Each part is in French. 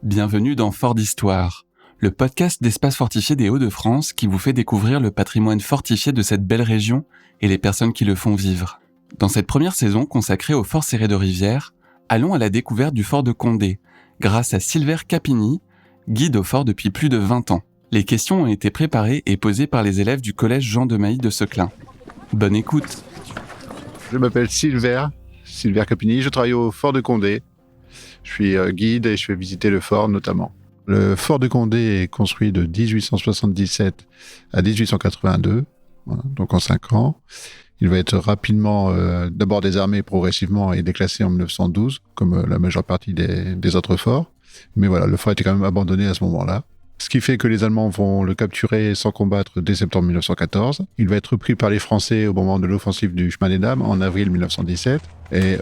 Bienvenue dans Fort d'Histoire, le podcast d'Espace Fortifié des Hauts-de-France qui vous fait découvrir le patrimoine fortifié de cette belle région et les personnes qui le font vivre. Dans cette première saison consacrée au fort Céré de Rivière, allons à la découverte du fort de Condé, grâce à Silver Capini, guide au fort depuis plus de 20 ans. Les questions ont été préparées et posées par les élèves du collège Jean de Mailly de Seclin. Bonne écoute. Je m'appelle Silver Capini, je travaille au fort de Condé. Je suis guide et je fais visiter le fort notamment. Le fort de Condé est construit de 1877 à 1882, voilà, donc en 5 ans. Il va être rapidement d'abord désarmé progressivement et déclassé en 1912, comme la majeure partie des autres forts. Mais voilà, le fort était quand même abandonné à ce moment-là. Ce qui fait que les Allemands vont le capturer sans combattre dès septembre 1914. Il va être repris par les Français au moment de l'offensive du Chemin des Dames en avril 1917. Et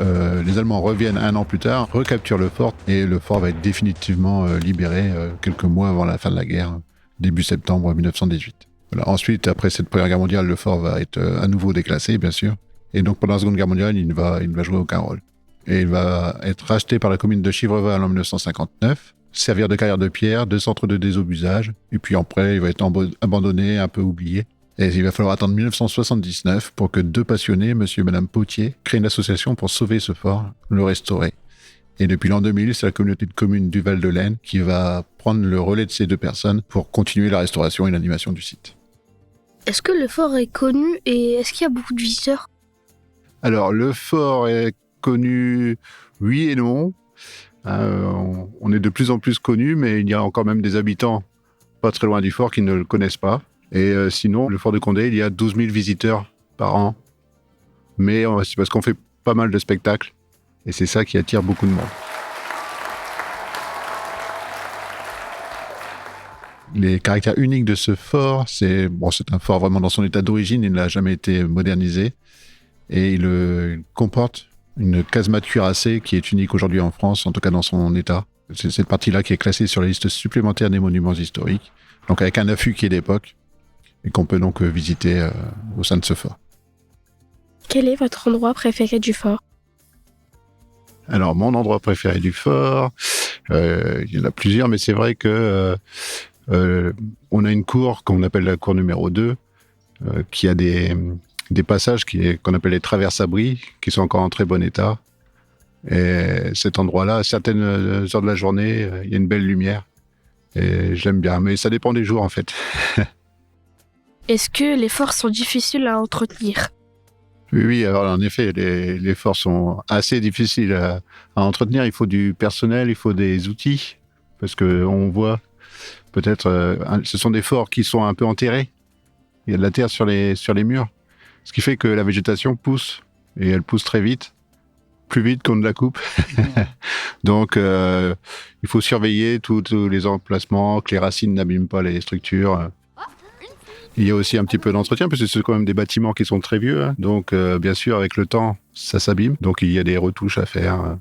les Allemands reviennent 1 an plus tard, recapturent le fort et le fort va être définitivement libéré quelques mois avant la fin de la guerre, début septembre 1918. Voilà. Ensuite, après cette Première Guerre mondiale, le fort va être à nouveau déclassé, bien sûr. Et donc pendant la Seconde Guerre mondiale, il ne va jouer aucun rôle. Et il va être racheté par la commune de Chivreval en 1959. Servir de carrière de pierre, de centre de désobusage, et puis après, il va être abandonné, un peu oublié. Et il va falloir attendre 1979 pour que 2 passionnés, monsieur et madame Potier, créent une association pour sauver ce fort, le restaurer. Et depuis l'an 2000, c'est la communauté de communes du Val de l'Aisne qui va prendre le relais de ces 2 personnes pour continuer la restauration et l'animation du site. Est-ce que le fort est connu et est-ce qu'il y a beaucoup de visiteurs ? Alors, le fort est connu, oui et non. On est de plus en plus connu, mais il y a encore même des habitants pas très loin du fort qui ne le connaissent pas. Et sinon, le fort de Condé, il y a 12 000 visiteurs par an. Mais c'est parce qu'on fait pas mal de spectacles. Et c'est ça qui attire beaucoup de monde. Les caractères uniques de ce fort, c'est un fort vraiment dans son état d'origine, il n'a jamais été modernisé. Et il comporte une casemate cuirassée qui est unique aujourd'hui en France, en tout cas dans son état. C'est cette partie-là qui est classée sur la liste supplémentaire des monuments historiques, donc avec un affût qui est d'époque, et qu'on peut donc visiter au sein de ce fort. Quel est votre endroit préféré du fort ? Alors, mon endroit préféré du fort, il y en a plusieurs, mais c'est vrai que on a une cour qu'on appelle la cour numéro 2, qui a des passages qu'on appelle les traverses-abris, qui sont encore en très bon état. Et cet endroit-là, à certaines heures de la journée, il y a une belle lumière. Et je l'aime bien, mais ça dépend des jours en fait. Est-ce que les forts sont difficiles à entretenir ? Oui, alors en effet, les forts sont assez difficiles à entretenir. Il faut du personnel, il faut des outils, parce qu'on voit peut-être, ce sont des forts qui sont un peu enterrés. Il y a de la terre sur les murs. Ce qui fait que la végétation pousse, et elle pousse très vite, plus vite qu'on ne la coupe. Donc, il faut surveiller tous les emplacements, que les racines n'abîment pas les structures. Il y a aussi un petit peu d'entretien, parce que c'est quand même des bâtiments qui sont très vieux. Hein. Donc, bien sûr, avec le temps, ça s'abîme. Donc, il y a des retouches à faire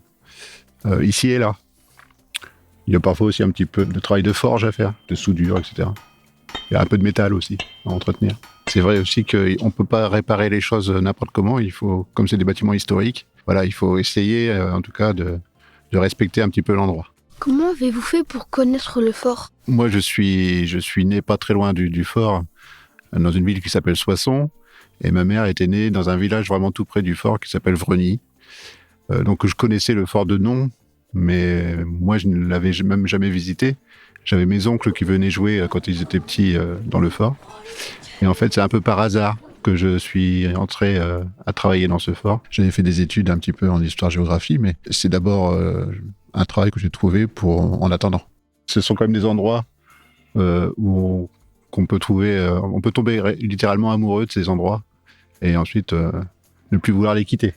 ici et là. Il y a parfois aussi un petit peu de travail de forge à faire, de soudure, etc. Il y a un peu de métal aussi à entretenir. C'est vrai aussi qu'on ne peut pas réparer les choses n'importe comment. Il faut, comme c'est des bâtiments historiques, voilà, il faut essayer en tout cas de respecter un petit peu l'endroit. Comment avez-vous fait pour connaître le fort ? Moi, je suis né pas très loin du fort, dans une ville qui s'appelle Soissons. Et ma mère était née dans un village vraiment tout près du fort qui s'appelle Vreny. Donc je connaissais le fort de nom, mais moi je ne l'avais même jamais visité. J'avais mes oncles qui venaient jouer quand ils étaient petits dans le fort. Et en fait, c'est un peu par hasard que je suis entré à travailler dans ce fort. J'avais fait des études un petit peu en histoire-géographie, mais c'est d'abord un travail que j'ai trouvé en attendant. Ce sont quand même des endroits où on peut tomber littéralement amoureux de ces endroits et ensuite ne plus vouloir les quitter.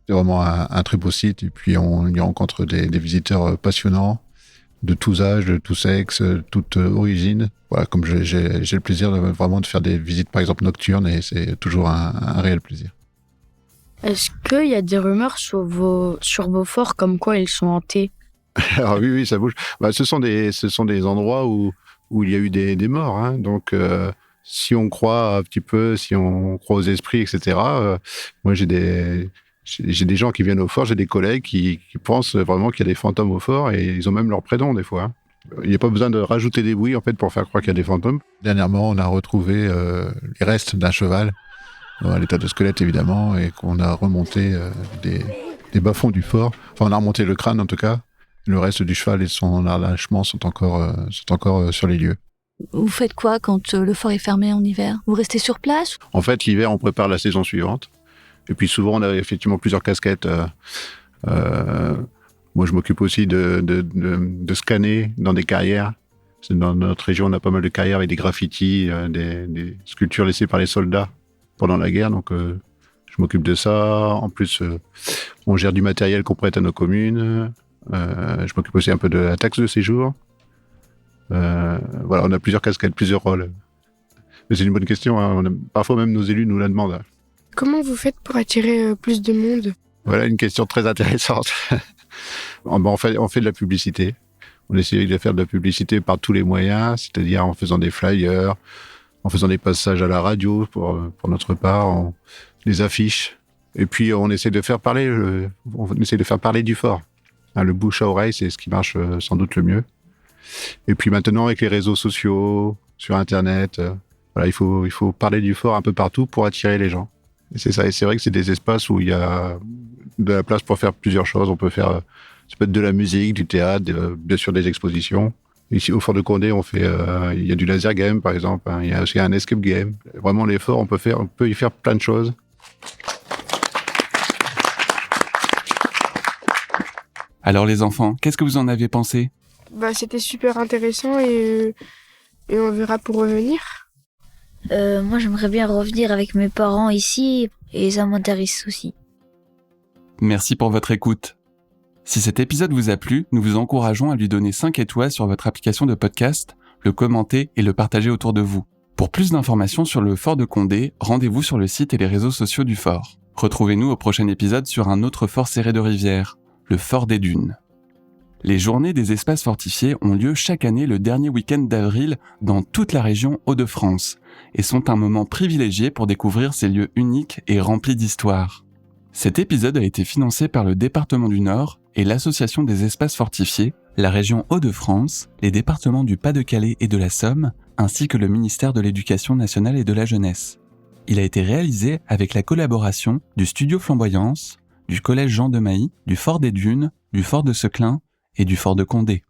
C'est vraiment un très beau site et puis on y rencontre des visiteurs passionnants, de tous âges, de tous sexes, toute origine. Voilà, comme j'ai le plaisir vraiment de faire des visites, par exemple, nocturnes, et c'est toujours un réel plaisir. Est-ce qu'il y a des rumeurs sur vos forts comme quoi ils sont hantés ? Alors oui, ça bouge. Ce sont des endroits où il y a eu des morts. Hein. Donc, si on croit un petit peu, si on croit aux esprits, etc., moi, j'ai des gens qui viennent au fort, j'ai des collègues qui pensent vraiment qu'il y a des fantômes au fort et ils ont même leur prénom des fois. Hein. Il n'y a pas besoin de rajouter des bruits en fait pour faire croire qu'il y a des fantômes. Dernièrement, on a retrouvé les restes d'un cheval, à l'état de squelette évidemment, et qu'on a remonté des bas-fonds du fort. Enfin, on a remonté le crâne en tout cas. Le reste du cheval et son arrachement sont encore sur les lieux. Vous faites quoi quand le fort est fermé en hiver? Vous restez sur place? En fait, l'hiver, on prépare la saison suivante. Et puis souvent, on a effectivement plusieurs casquettes. Moi, je m'occupe aussi de scanner dans des carrières. Dans notre région, on a pas mal de carrières avec des graffitis, des sculptures laissées par les soldats pendant la guerre. Donc, je m'occupe de ça. En plus, on gère du matériel qu'on prête à nos communes. Je m'occupe aussi un peu de la taxe de séjour. Voilà, on a plusieurs casquettes, plusieurs rôles. Mais c'est une bonne question. Hein. Parfois, même nos élus nous la demandent. Comment vous faites pour attirer plus de monde? Voilà une question très intéressante. On fait de la publicité. On essaie de faire de la publicité par tous les moyens, c'est-à-dire en faisant des flyers, en faisant des passages à la radio pour notre part, des affiches. Et puis on essaie de faire parler du fort. Hein, le bouche à oreille, c'est ce qui marche sans doute le mieux. Et puis maintenant avec les réseaux sociaux, sur Internet, voilà, il faut parler du fort un peu partout pour attirer les gens. Et c'est ça. Et c'est vrai que c'est des espaces où il y a de la place pour faire plusieurs choses. On peut faire, ça peut être de la musique, du théâtre, bien sûr des expositions. Ici, au Fort de Condé, il y a du laser game, par exemple. Hein. Il y a aussi un escape game. Vraiment, les forts, on peut y faire plein de choses. Alors les enfants, qu'est-ce que vous en avez pensé? C'était super intéressant et on verra pour revenir. Moi, j'aimerais bien revenir avec mes parents ici et ça m'intéresse aussi. Merci pour votre écoute. Si cet épisode vous a plu, nous vous encourageons à lui donner 5 étoiles sur votre application de podcast, le commenter et le partager autour de vous. Pour plus d'informations sur le Fort de Condé, rendez-vous sur le site et les réseaux sociaux du fort. Retrouvez-nous au prochain épisode sur un autre fort serré de rivière, le Fort des Dunes. Les journées des espaces fortifiés ont lieu chaque année le dernier week-end d'avril dans toute la région Hauts-de-France et sont un moment privilégié pour découvrir ces lieux uniques et remplis d'histoire. Cet épisode a été financé par le département du Nord et l'Association des espaces fortifiés, la région Hauts-de-France, les départements du Pas-de-Calais et de la Somme, ainsi que le ministère de l'Éducation nationale et de la jeunesse. Il a été réalisé avec la collaboration du Studio Flamboyance, du Collège Jean de Mailly, du Fort des Dunes, du Fort de Seclin et du Fort de Condé.